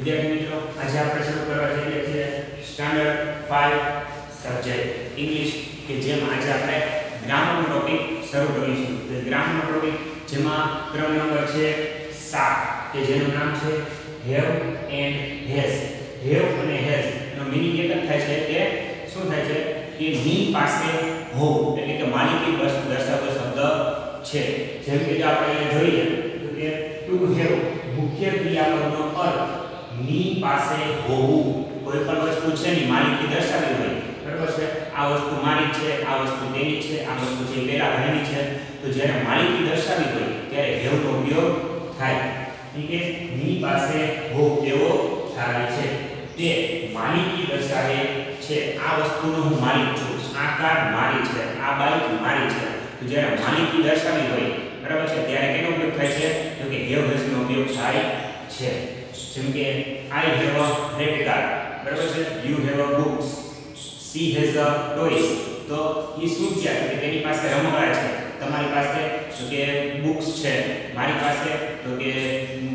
વિદ્યાર્થી મિત્રો, આજે આપણે શરૂ કરવા જઈ રહ્યા છીએ સ્ટાન્ડર્ડ 5 સબ્જેક્ટ ઇંગ્લિશ કે જેમાં આજે આપણે ગ્રામરનો ટોપિક શરૂ કરીશું. તો ગ્રામરનો ટોપિક જેમાં ક્રમ નંબર છે 7 કે જેનું નામ છે હેવ એન્ડ હેઝ. હેવ અને હેઝ નો મીનિંગ એક જ થાય છે કે શું થાય છે કે ની પાસે હોવું એટલે કે માલિકી વસ્તુ દર્શાવતો શબ્દ છે. જેમ કે આપણે અહીંયા જોઈએ તો કે ટુ હેવ મુખ્ય ક્રિયાપદનો અર્થ ની પાસે હોવું. કોઈ પણ વસ્તુ છે ની માલિકી દર્શાવી હોય, બરાબર છે, આ વસ્તુ મારી છે, આ વસ્તુ તેની છે, આ વસ્તુ છે પેલા ભાઈની છે, તો જ્યારે માલિકી દર્શાવી હોય ત્યારે હેવ નો ઉપયોગ થાય. ઠીક છે, ની પાસે હોવું એવો થાય છે, તે માલિકી દર્શાવે છે. આ વસ્તુનો હું માલિક છું, આ કાર મારી છે, આ બાઈક મારી છે. તો જ્યારે માલિકી દર્શાવી હોય, બરાબર છે, ત્યારે કેનો ઉપયોગ થાય છે તો કે હેવ હેઝ નો ઉપયોગ થાય છે. જેમ કે I have a red car, બરાબર છે, you have a books, she has a toys. તો એ શું છે કે તેની પાસે રમકડા છે, તમારી પાસે તો કે બુક્સ છે, મારી પાસે તો કે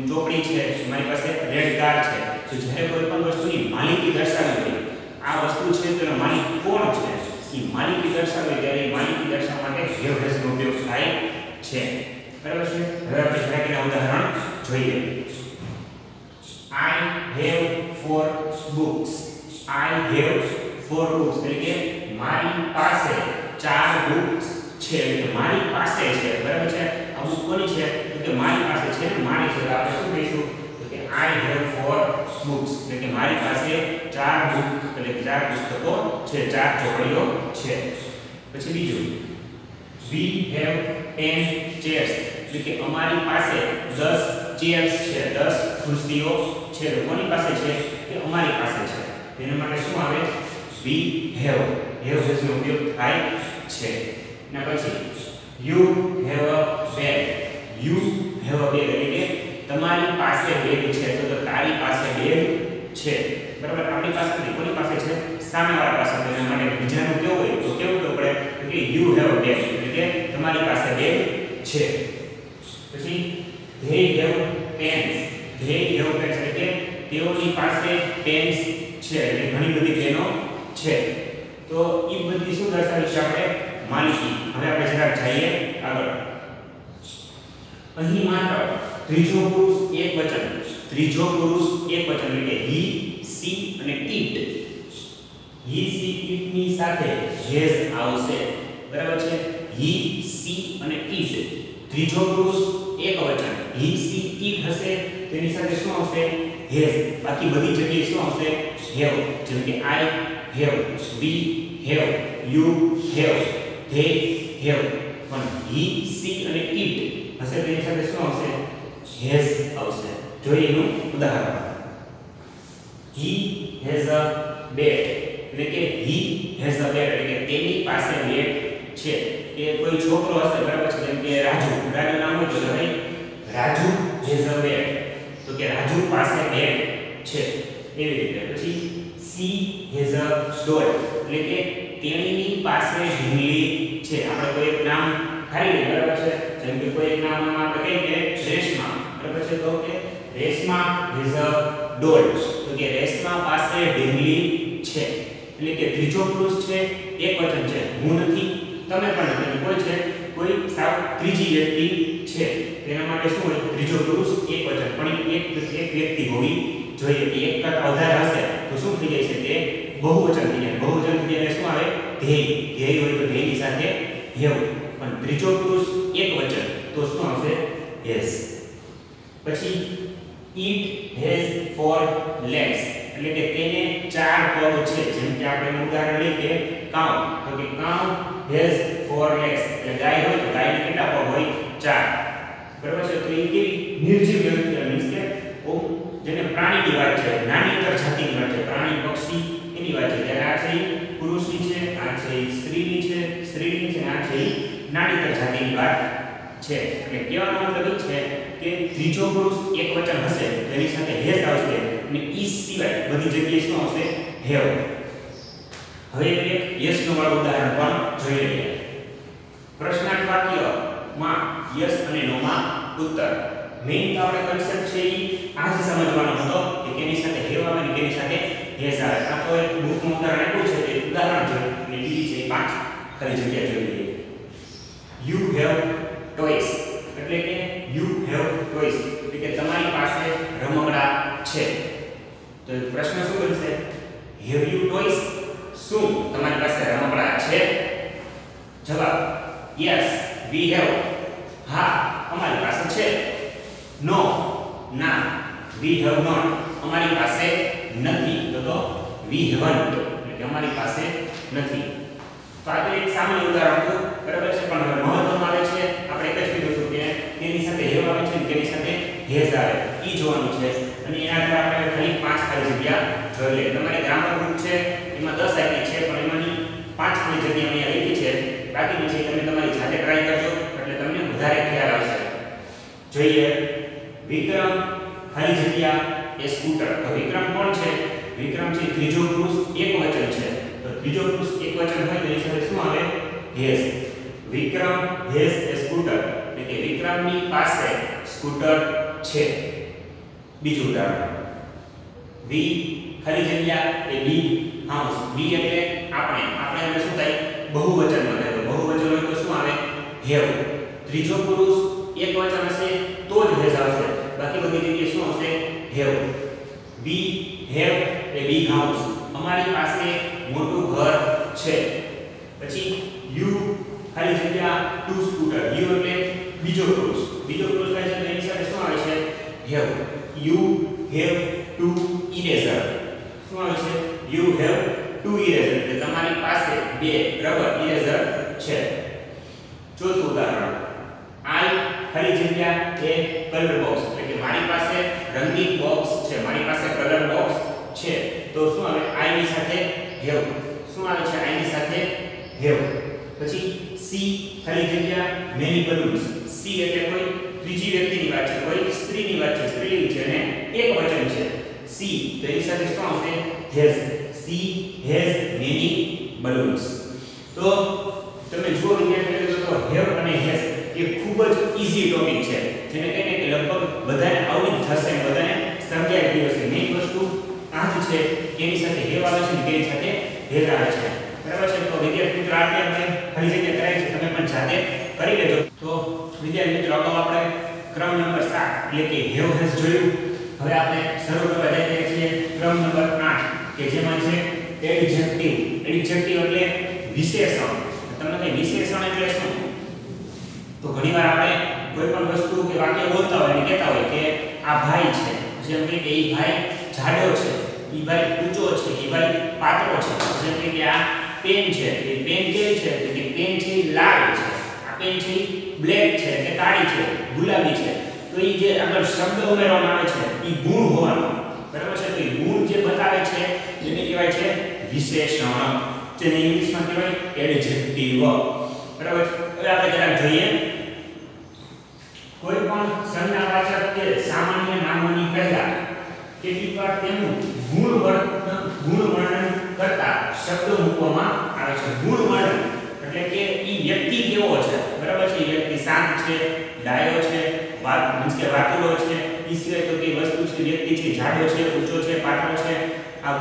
ચોપડી છે, મારી પાસે રેડ કાર છે. તો જ્યારે કોઈ પણ વસ્તુની માલિકી દર્શાવી હોય, આ વસ્તુ છે તેનો માલિક કોણ છે એ માલિકી દર્શાવે ત્યારે માલિકી દર્શાવવા માટે હેવ હેઝ નો ઉપયોગ થાય છે. બરાબર છે. હવે આપણે જરાકના ઉદાહરણ જોઈએ. I have 4 books. I have 4 books એટલે કે મારી પાસે 4 books છે. એટલે મારી પાસે છે, બરાબર છે. આ બુક કોની છે તો કે મારી પાસે છે, મારી છે. આપણે શું કહીશું તો કે I have 4 books એટલે કે મારી પાસે 4 બુક એટલે કે 4 પુસ્તકો છે, 4 ચોપડીઓ છે. પછી બીજું, we have 10 chairs એટલે કે અમારી પાસે 10 ચેર્સ છે, 10 ખુરશીઓ છે. કોની પાસે છે કે અમારી પાસે છે. તેના માટે શું આવે we have. હેવ હેઝ નો ઉપયોગ થાય છે. અને પછી you have a bag. you have a bag એટલે કે તમારી પાસે બેગ છે, તો તારી પાસે બેગ છે, બરાબર. આપણી પાસે નહીં, કોની પાસે છે સામેવાળા પાસે. તેના માટે બીજાનું કેવું હોય તો કેવું કેવું પડે કે you have a bag એટલે કે તમારી પાસે બેગ છે. પછી they have pens. they have pens એટલે કે તેઓની પાસે પેન્સ છે, એટલે ઘણી બધી પેનો છે. તો એ બધી શું દર્શાવી છે આપણે માલિકી. હવે આપણે જરાક જઈએ આગળ. અહીં માત્ર ત્રીજો પુરુષ એકવચન, ત્રીજો પુરુષ એકવચન એટલે કે he, she અને it. he, she, it ની સાથે has આવશે, બરાબર છે. he, she અને it ત્રીજો પુરુષ એકવચન he, she, it હશે, તેની સાથે શું આવશે has. બાકી બધી જગ્યાએ શું આવશે have. જેમ કે I have, we have, you have, they have. પણ he, she અને it હશે, તેની સાથે શું આવશે has આવશે. જોઈએ એનું ઉદાહરણ. he has a bat એટલે કે he has a bat એટલે કે તેની પાસે બેટ છે. કે કોઈ છોકરો હશે, બરાબર છે, જેમ કે રાજુ. રાજુ નામ હોય તો ભાઈ રાજુ has a bat તો કે રાજુ પાસે બેટ છે, એવી રીતે. પછી she has a doll એટલે કે તેણીની પાસે ઢીંગલી છે. આપણે કોઈ એક નામ ખાલી લઈએ, બરાબર છે, જેમ કે કોઈ એક નામ આપણે કહીએ કે રેશમા, બરાબર છે, તો કે રેશમા has a doll તો કે રેશમા પાસે ઢીંગલી છે. એટલે કે ત્રીજો પુરુષ છે, એકવચન છે, હું નથી, તમે પણ નથી, કોઈ છે, કોઈ સાવ ત્રીજી વ્યક્તિ છે. તેના માટે શું હોય ત્રીજો પુરુષ એકવચન, પણ એક વ્યક્તિ હોવી જોઈએ. એક કરતા વધારે હશે તો શું થઈ જાય છે તે બહુવચન થઈ જાય. બહુવચન થઈ જાય શું આવે ધ્યેય. ધ્યેય હોય તો ધ્યેયની સાથે હેવ. પણ ત્રીજો પુરુષ એકવચન તો શું આવશે has. પછી it has 4 legs એટલે કે તેને 4 પગ છે. જેમ કે આપણે ઉદાહરણ લઈએ કે cow તો કે cow has 4 legs એટલે ગાય હોય તો ગાયને કેટલા પગ હોય 4, બરાબર છે. તો એ કેવી નિર્જીવ વ્યક્તિ મીન્સ કે જેને પ્રાણીની વાત છે, નાની જાતિની વાત છે, પ્રાણી પક્ષી એની વાત છે. જ્યારે આ છે પુરુષની છે, આ છે સ્ત્રીની છે, સ્ત્રીની છે, આ છે નાની જાતિની વાત છે. એટલે કહેવાનો મતલબ છે કે ત્રીજો પુરુષ એકવચન હશે તેની સાથે has આવશે અને is સિવાય બધી જગ્યાએ શું આવશે have. હવે એક yes નો વાળું ઉદાહરણ પણ જોઈ લઈએ. પ્રશ્નાર્થ વાક્યમાં yes અને no માં ઉત્તર. મેઈન તો આપણે કન્સેપ્ટ છે એ આ જ સમજવાનો હતો કે કેની હેઝ આવે. આ તો એક બુકનું ઉદાહરણ આપ્યું છે, તે ઉદાહરણ છે અને બીજી છે 5 ખાલી જગ્યા જોઈ લઈએ. યુ હેવ ટોયસ એટલે કે યુ હેવ ટોયસ એટલે કે તમારી પાસે રમકડા છે. તો પ્રશ્ન શું બનશે? Have you toys? શું તમારી પાસે રમકડા છે? જવાબ યસ વી હેવ. હા અમારી પાસે છે. નો ના વી હેવ નોટ અમારી પાસે નથી. તો વી હેવન્ટ એટલે કે અમારી પાસે નથી. તો આ તો એક સામાન્ય ઉદાહરણ હતું, બરાબર છે, પણ હવે મહત્વમાં આવે છે આપણે એક જ કીધું હતું કે તેની સાથે હેવ આવે છે અને તેની સાથે હેઝ આવે ઈ જોવાનું છે. અને એના આધારે આપણે ખાલી 5 ખાલી જગ્યા જોઈ લઈએ. તમારી ગ્રામર બુક છે એમાં 10 આપી છે, પણ એમાંની 5 ખાલી જગ્યા અહીંયા લીધી છે. બાકીની છે તમે તમારી જાતે ટ્રાય કરજો એટલે તમને વધારે ખ્યાલ આવશે. જોઈએ વિક્રમ ખાલી જગ્યા એ સ્કૂટર. તો વિક્રમ કોણ છે? વિક્રમ છે ત્રીજો પુરુષ એકવચન છે. તો ત્રીજો પુરુષ એકવચન હોય તો એની સાથે શું આવે? Has. Vikram has a scooter એટલે કે વિક્રમની પાસે સ્કૂટર છે. બીજું ઉદાહરણ વી ખાલી જગ્યા એ બી હાઉસ. બી એટલે આપણે. આપણે એટલે શું થાય? બહુવચનમાં થાય. તો બહુવચન હોય તો શું આવે? હેવ. ત્રીજો પુરુષ એકવચન હશે તો જ હેઝ આવશે, બાકી બધી જગ્યાએ શું આવશે? Have. We have a big house અમારી પાસે મોટું ઘર છે. પછી યુ ખાલી જગ્યા ટુ સ્કૂટર. યુ એટલે બીજો પુરુષ. બીજો પુરુષ થાય છે તો એની સાથે શું આવે છે? Have. You have to eraser. શું આવે છે? યુ હેવ ટુ ઇરેઝર એટલે તમારી પાસે 2 રબર ઇરેઝર છે. ચોથું ઉદાહરણ આઈ ખાલી જગ્યા એ કલર બોક્સ એટલે કે મારી પાસે રંગીન બોક્સ છે. મારી પાસે કલર બોક્સ છે. તો શું આવે? આઈ ની સાથે હેવ. શું આવે છે? આઈ ની સાથે હેવ. પછી સી ખાલી જગ્યા મેની બલૂન્સ. સી એટલે કોઈ ત્રીજી વ્યક્તિની વાત છે, કોઈ સ્ત્રીની વાત છે, સ્ત્રીલિંગ છે અને એકવચન છે. સી તો એની સાથે શું આવશે? Has. She has many balloons. તો તમે જુઓ વિદ્યાર્થીઓ તો હેવ અને હેઝ એ ખૂબ જ ઈઝી ટોપિક છે, જેને કહીને કે લગભગ બધાને આવડી જશે, બધાને સમજાઈ ગયું હશે. મેઇન વસ્તુ આ જ છે કે એની સાથે હેવ આવે છે અને તેની સાથે હેઝ આવે છે. બરાબર છે? તો વિદ્યાર્થી મિત્રો આ આપણે ખાલી જગ્યા કરાય છે, તમે પણ જાતે કરી લેજો. તો વિદ્યાર્થી મિત્રો અગાઉ આપણે ક્રમ નંબર 7 એટલે કે હેવ હેઝ જોયું. હવે આપણે શરૂ કરવા જઈ રહ્યા છીએ ક્રમ નંબર 8 કે જેમાં છે એડજેક્ટિવ. એડજેક્ટિવ એટલે વિશેષણ. તમને કઈ વિશેષણ એટલે શું? તો ઘણીવાર આપણે કોઈ પણ વસ્તુ કે વાક્ય બોલતા હોય અને કહેતા હોય કે આ ભાઈ છે, જેમ કે એ ભાઈ જાડો છે, એ ભાઈ ઊંચો છે, એ ભાઈ પાતળો છે. જેમ કે આ પેન છે, એ પેન કેવી છે? કે પેન છે લાલ છે, આ પેન છે બ્લેક છે કે કાળી છે, ગુલાબી છે. તો એ જે આગળ શબ્દ ઉમેરવામાં આવે છે એ ગુણ હોવાનો. બરાબર છે? તો એ ગુણ જે બતાવે છે એને કહેવાય છે વિશેષણ, જેને ઇંગ્લિશમાં કહેવાય એડજેક્ટિવ. બરાબર? હવે આપણે જરાક જોઈએ કોઈ પણ સંજ્ઞાવાચક કે સામાન્ય નામોની પહેલા કેટલીકવાર તેનું ગુણ વર્ણન કરતા શબ્દો મૂકવામાં આવે છે. ગુણ વર્ણન એટલે કે ઈ વ્યક્તિ કેવો છે? બરાબર છે? ઈ વ્યક્તિ શાંત છે, ડાયો છે, વાતુડો છે, ઈ સિવાય તો કઈ વસ્તુ છે, વ્યક્તિ છે જાડો છે, ઊંચો છે, પાતળો છે, આ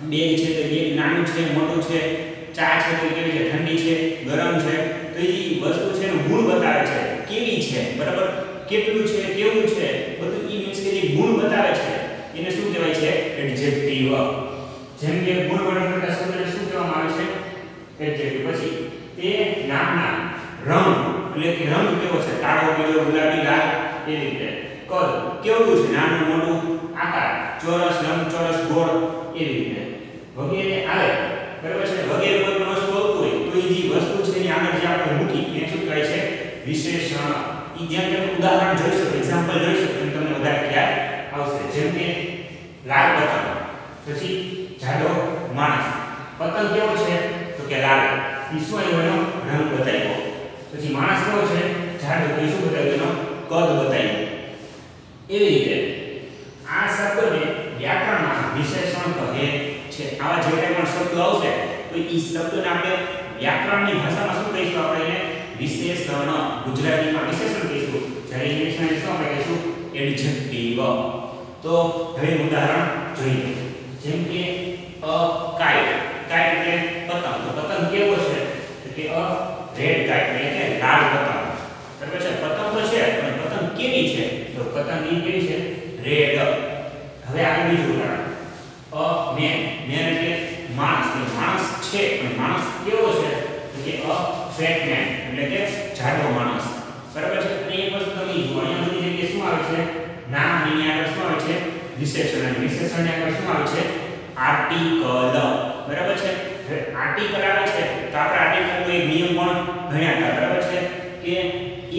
બેગ છે તો બેગ નાનું છે, મોટું છે, ચા છે તો કેવી છે? ઠંડી છે, ગરમ છે. તો ઈ વસ્તુ છે એનું ગુણ બતાવે છે, કેવી છે, બરાબર? કેટલું છે, કેવું છે, બધું ઈ મીન્સ કે જે ગુણ બતાવે છે એને શું કહેવાય છે? એડજેક્ટિવ. જેમ કે ગુણ વર્ણન કરતા શબ્દને શું કહેવામાં આવે છે? એડજેક્ટિવ. પછી તે નામના રંગ એટલે કે રંગ કેવો છે? કાળો, પીળો, ગુલાબી, લાલ એવી રીતે. કદ કેવું છે? નાનું, મોટું, આકાર ચોરસ, લંબચોરસ, ગોળ એવી રીતે વગેરે આવે. બરાબર છે? વગેરે કોઈ પણ વસ્તુ આવતું હોય તો એ જે વસ્તુ છે એની આગળ જે આપણે મૂકી એને શું કહેવાય છે? વિશેષણ. ઈ જેમ કે ઉદાહરણ જોઈશો, એક્ઝામ્પલ જોઈશો તો તમને વધારે ખ્યાલ આવશે. જેમ કે લાલ પતંગ, પછી જાડો માણસ. પતંગ કેવો છે? તો કે લાલ. ઈ શું એનો રંગ બતાવ્યો. પછી માણસ કેવો છે? જાડો. તો શું બતાવ્યું? એનો કદ બતાવ્યું. એવી રીતે આ શબ્દને વ્યાકરણમાં વિશેષણ કહે છે. આવા જે કંઈ પણ શબ્દો આવશે તો ઈ શબ્દને આપણે વ્યાકરણની ભાષામાં શું કહીશું? આપણે એને વિશેષણ. ગુજરાતીમાં વિશેષણ કહીશું, જ્યારે ઇંગ્લિશમાં શું આપણે કહીશું? એડજેક્ટિવ. તો હવે ઉદાહરણ જોઈએ. જેમ કે અ કાઇટ, કાઇટ એટલે પતંગ. તો પતંગ કેવો છે? તો કે અ રેડ કાઇટ એટલે કે લાલ પતંગ. બરાબર છે. પતંગ તો છે પણ પતંગ કેવી છે? તો પતંગ એ કેવી છે? રેડ. હવે આગળ બીજું ઉદાહરણ. અ મેન, મેન એટલે માણસ. માણસ છે પણ માણસ કેવો છે? તો કે અ ફેટ મેન એટલે કે જાડો માણસ. બરાબર છે. અને એક વસ્તુ તમે જુઓ, અહીંયા બધી જગ્યાએ શું આવે છે? નામ ની આગળ શું આવે છે? વિશેષણ. અને વિશેષણની આગળ શું આવે છે? આર્ટિકલ. બરાબર છે. હવે આર્ટિકલ આવે છે તો આપણે આર્ટિકલનો એક નિયમ પણ ભણ્યા હતા. બરાબર છે કે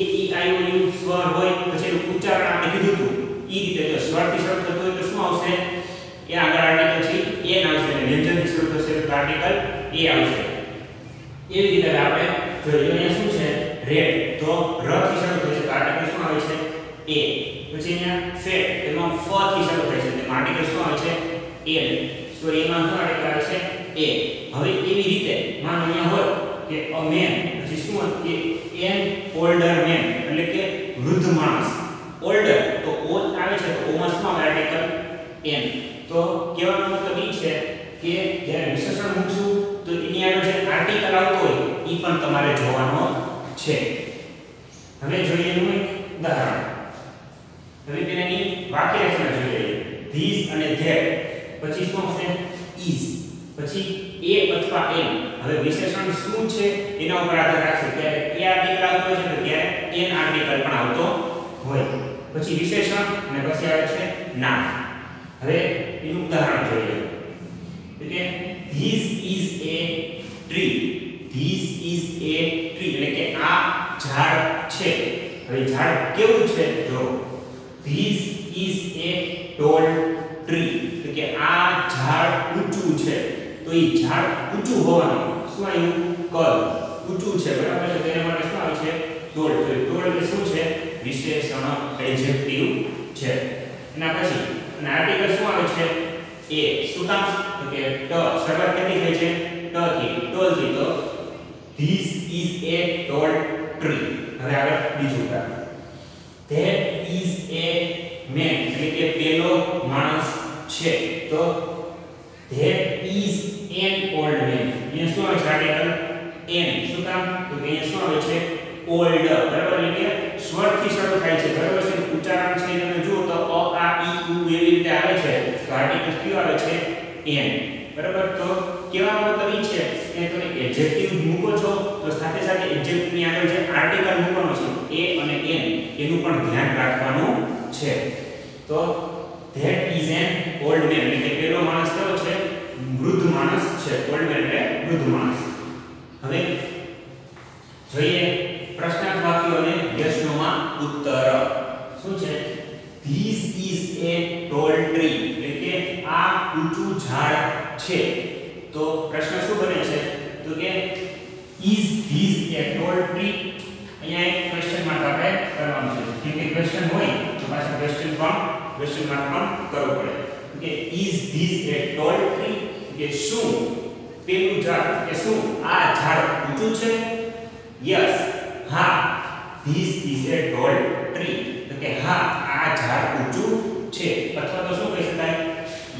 એ ઈ આઈ ઓ યુ સ્વર હોય પછી એનું ઉચ્ચારણ આપણે કીધું હતું. એ રીતે જો સ્વરથી શરૂ થતું હોય તો શું આવશે? એ આગળ આર્ટિકલ છે એ આવશે. અને વ્યંજનથી શરૂ થશે તો આર્ટિકલ એ આવશે. એવી રીતે આપણે જોઈએ અહીંયા શું છે? રેડ. તો ર થી શરૂ થાય છે તો આર્ટિકલ શું આવે છે? એ. પછી અહીંયા ફેટ એમાં ફ થી શરૂ થાય છે તો આર્ટિકલ શું આવે છે? એલ. સો એમાં શું આર્ટિકલ આવે છે? એ. હવે એવી રીતે માનો અહીંયા હોય કે અ મેન, પછી શું કે એન ઓલ્ડર મેન એટલે કે વૃદ્ધ માણસ. ઓલ્ડર તો ઓ આવે છે તો ઓ માં શું આવે? Article an. તો કહેવાનો મતલબ એ છે કે જ્યારે વિશેષણ મૂકશું તો એની આગળ જે આર્ટિકલ આવતો હોય એ પણ તમારે જોવાનો છે. હવે જોઈએ એનું એક ઉદાહરણ. હવે તેની વાક્ય રચના જોઈએ. ધીસ અને ધેટ, પછી શું આવશે? ઇઝ, પછી એ અથવા એમ. હવે વિશેષણ શું છે એના ઉપર આધાર રાખશે. ત્યારે એ આર્ટિકલ આવતો હોય છે તો ત્યારે એન આર્ટિકલ પણ આવતો હોય. પછી વિશેષણ અને પછી આવે છે નામ. હવે એનું ઉદાહરણ જોઈએ. એટલે this is A tree. This is A tree એટલે કે આ ઝાડ છે. હવે ઝાડ કેવું છે? જો this is a tall tree એટલે કે આ ઝાડ ઊંચું છે. તો એ ઝાડ ઊંચું હોવાનું શું આવ્યું? કદ ઊંચું છે. બરાબર છે. તેના માટે શું આવે છે? ટોલ. તો ટોલ એટલે શું છે? વિશેષણ, એડજેક્ટિવ છે. એના પછી અને આર્ટિકલ શું આવે છે? એ. શું કામ? તો કે ટ શરૂઆત કેવી થઈ છે? ટ થી, ટોલ થી. તો this is a tall tree. હવે આગળ બીજું ઉદાહરણ. ધેટ ઇઝ એ મેન એટલે કે પેલો માણસ છે. તો that is an old man. અહીંયા શું આવે છે? Article an. શું કામ? તો કે અહીંયા શું આવે છે? ઓલ્ડ. બરાબર. એટલે કે સ્વરથી શરૂ થાય છે. બરાબર છે. ઉચ્ચારણ છે તમે જુઓ તો અ આ ઈ ઉ એવી રીતે આવે છે. તો આર્ટિકલ કયું આવે છે? એન. બરાબર. તો કહેવાનો મતલબ એ છે કે તમે એડજેક્ટિવ મૂકો છો તો સાથે સાથે એડજેક્ટિવ ની આગળ જે આર્ટિકલ મૂકવાનો છે એ અને એન એનું પણ ધ્યાન રાખવાનું છે. તો that is an old main એટલે કે પેલો માણસ કેવો છે? વૃદ્ધ માણસ છે. ઓલ્ડ મેન એટલે વૃદ્ધ માણસ. હવે જોઈએ પ્રશ્નાર્થ વાક્યો અને પ્રશ્નોમાં ઉત્તર. શું છે? This is a tall tree એટલે કે આ ઊંચું ઝાડ છે. તો પ્રશ્ન શું બને છે? તો કે is this a tall tree. અહીંયા એક ક્વેશ્ચન માર્ક આપણે કરવાનું છે. કેમ કે ક્વેશ્ચન હોય તો પાછા ક્વેશ્ચન માર્ક પણ કરવું પડે. કે is this a tall tree કે શું પેલું ઝાડ કે શું આ ઝાડ ઊંચું છે? યસ, હા. This is a tall tree તો કે હા આ ઝાડ ઊંચું છે. અથવા તો શું કહી શકાય?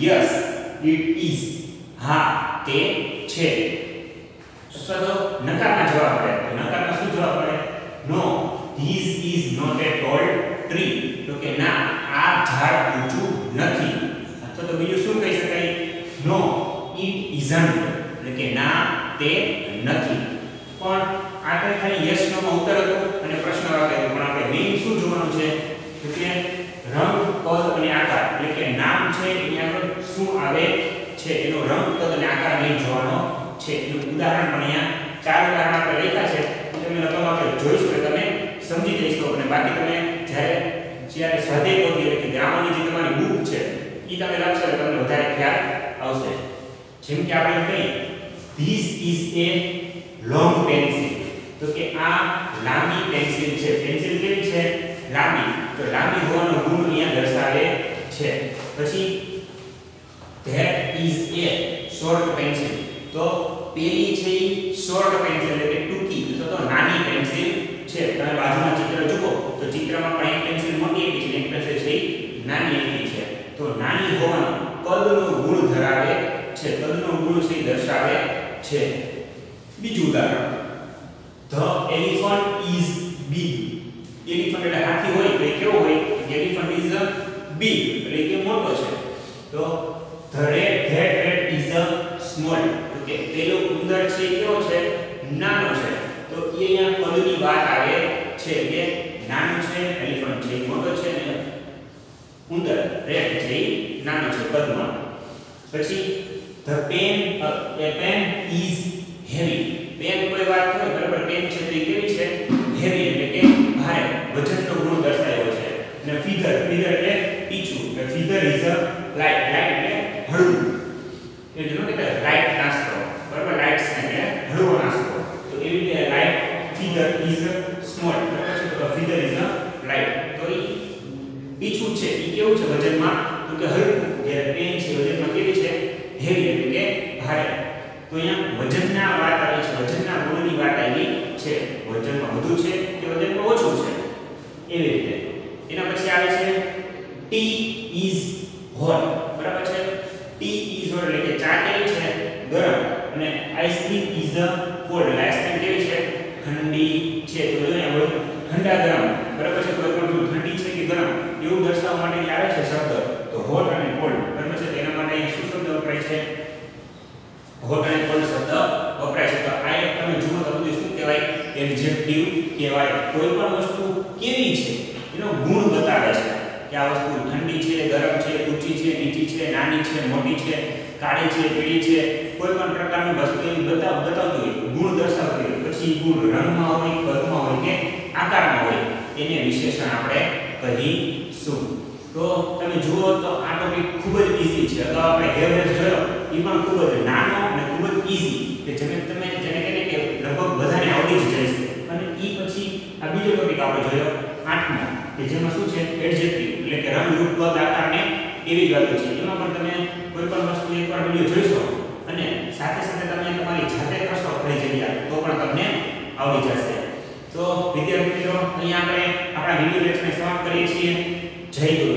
Yes it is. હા તે છે. અથવા તો નકારમાં જવાબ પડે. તો નકારમાં શું જવાબ પડે? No this is not a tall tree તો કે ના આ ઝાડ ઊંચું નથી. અથવા તો બીજું શું કહી શકાય? નો ઇટ ઇઝન્ટ એટલે કે ના તે નથી. પણ આ તો ખાલી યસ નો માં ઉત્તર હતો અને પ્રશ્ન વાક્ય હતો. પણ આપણે મેઈન શું જોવાનું છે? તો કે રંગ, પદ અને આકાર એટલે કે નામ છે એની આગળ શું આવે છે એનો રંગ, પદ અને આકાર મેઈન જોવાનો છે. એનું ઉદાહરણ પણ અહીંયા 4 ઉદાહરણ આપણે લખ્યા છે. તમે લગભગ આપણે જોઈશું એટલે તમે સમજી જશો. અને બાકી તમે જ્યારે સ્વાધ્યાય પોથી એટલે કે ગ્રામરની જે તમારી બુક છે એ તમે લખશો એટલે તમને વધારે ખ્યાલ આવશે. જેમ કે આપણે કહીએ this is A long pencil તો કે આ લાંબી પેન્સિલ છે. પેન્સિલ કેવી છે? લાંબી. તો લાંબી હોવાનો ગુણ અહીંયા દર્શાવે છે. પછી that is A short pencil તો પેલી છે શોર્ટ પેન્સિલ એટલે કે ટૂંકી તો નાની પેન્સિલ છે. તમે બાજુમાં ચિત્ર જુઓ તો ચિત્રમાં પણ એક પેન્સિલ મોટી આપી છે એક પેન્સિલ છે નાની આપી છે. તો નાની હોવાનો કદનો ગુણ ધરાવે છે, કદનો ગુણ છે દર્શાવે છે. બીજું ઉદાહરણ, the elephant is big. Elephant એટલે હાથી હોય તો એ કેવો હોય? એલિફન્ટ ઇઝ big એટલે કે મોટો છે. તો the rat is small, તો કે પેલો ઉંદર છે એ કેવો છે? નાનો છે. તો એ અહીંયા કદની વાત આવે છે કે નાનું છે, એલિફન્ટ છે મોટો છે ને ઉંદર રેટ છે નાનો છે કદમાં. પછી the pen is heavy. Pen કોઈ વાત હોય બરાબર, પેન છે તે કેવી છે? હેવી એટલે કે ભારે, વજનનો ગુણ દર્શાવ્યો છે. અને ફીધર એટલે પીછું, એટલે ફીધર ઇઝ લાઇટ એટલે હળવું. એટલે કે લાઇટ નાસ્તો બરાબર, લાઇટ એટલે હળવો નાસ્તો. તો એવી રીતે લાઇટ ફીધર ઇઝ સ્મોલ, તો ફીધર ઇઝ લાઇટ. તો એ પીછું છે એ કેવું છે વજનમાં? તો કે હળવું. જ્યારે પેન છે વજનમાં કેવી છે? હેવી એટલે કે ભારે. તો અહીંયા વજનના વાત આવી છે, વજનના ગુણની વાત આવી છે. વજનમાં વધુ છે કે વજનમાં ઓછું છે, એવી રીતે. એના પછી આવે છે ટી ઇઝ હોટ, બરાબર છે? ટી ઇઝ હોટ એટલે કે ચા કેવી છે? ગરમ. અને આઈસ્ક્રીમ ઇઝ કોલ્ડ, એટલે આઈસ્ક્રીમ કેવી છે? ઠંડી છે. તો અહીંયા ઠંડા ગરમ, બરાબર છે? કોઈ પણ ઠંડી છે કે ગરમ એવું દર્શાવવા માટે આવે છે શબ્દ. તો હોટ અને કોલ્ડ, બરાબર છે? તેના માટે શું શબ્દ વપરાય છે? હોટ અને કોલ્ડ શબ્દ વપરાય છે. તો આ એક તમે જુઓ તો બધું શું કહેવાય? એડજેક્ટિવ કહેવાય. કોઈ પણ વસ્તુ કેવી છે એનો ગુણ બતાવે છે કે આ વસ્તુ ઠંડી છે, ગરમ છે, ઊંચી છે, નીચી છે, નાની છે, મોટી છે, કાળી છે, પીળી છે, કોઈ પણ પ્રકારની વસ્તુ એવી બતાવતું હોય, ગુણ દર્શાવતું હોય. પછી ગુણ રંગમાં હોય, કદમાં હોય કે આકારમાં હોય, એને વિશેષણ આપણે કહીશું. તો તમે જુઓ તો આ ટોપિક ખૂબ જ ઈઝી છે. અગાઉ આપણે હેવ હેઝ જોયો, એ પણ ખૂબ જ નાનો અને ખૂબ જ ઈઝી, કે જેને કહીએ કે લગભગ બધાને આવડી જ જાય છે. અને એ પછી આ બીજો ટોપિક આપણે જોયો 8મો, કે જેમાં શું છે? એડજેક્ટિવ એટલે કે રંગ, રૂપ, કદ, આકારને એવી જ વાતો છે. એમાં પણ તમે કોઈ પણ વસ્તુ એકવાર વિડિયો જોઈશો અને સાથે સાથે તમે તમારી જાતે કરશો ઘણી જગ્યાએ તો પણ તમને આવડી જશે. તો વિદ્યાર્થી મિત્રો, અહીંયા આપણે આપણા વિડિયો લેક્ચરને સમાપ્ત કરીએ છીએ. જય ગુરુ.